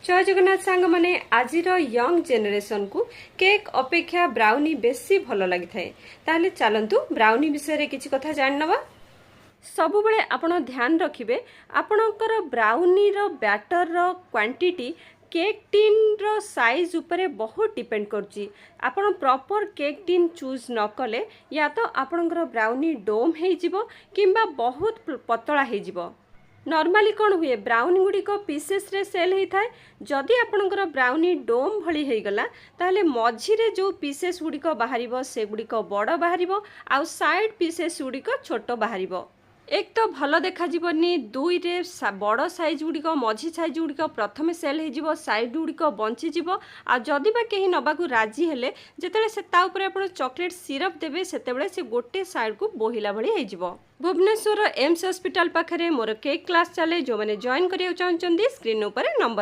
जय जगन्नाथ सांग माने आजिर यंग जेनेरेशन को केक अपेक्षा ब्राउनी बेसी भल लगी थाए ताहले चलंतु ब्राउनी विषय रे किछि कथा जान नबा। सबुबले आपण ध्यान रखिबे आपणकर ब्राउनी रो बैटर रो क्वांटिटी केक टीन रो साइज उपरे बहुत डिपेंड करची। आपण प्रॉपर केक टीन चूज न कले या तो आपणकर ब्राउनी डोम हे जिवो किंबा बहुत पतला हे जिवो। नॉर्मली कौन हुए ब्राउनी गुड़िक पीसेस रे सेल होता है। जदि आपणकर ब्राउनी डोम भली हो गला ताहले मझिरे जो पीसेस गुड़िक बाहर से गुड़िक बड़ बाहर आउ साइड पीसेस गुड़िक छोट बाहर। एक तो भल देखा जीवनी दुई रे बड़ साइज गुड़िक मझी साइज गुड़िक प्रथम सेल हो साइड गुड़िक बंचीज आ जदि बा कहीं नबाकू राजी हेले जेतेले से ता ऊपर आपण चॉकलेट सिरप देबे सेतेबेले से गोटे साइड को बोहिला भली हे जिवो। भुवनेश्वर एम्स हॉस्पिटल पाखरे मोर केक क्लास चले जो मैंने जॉइन करिया चाहछंदी स्क्रीन ऊपर नंबर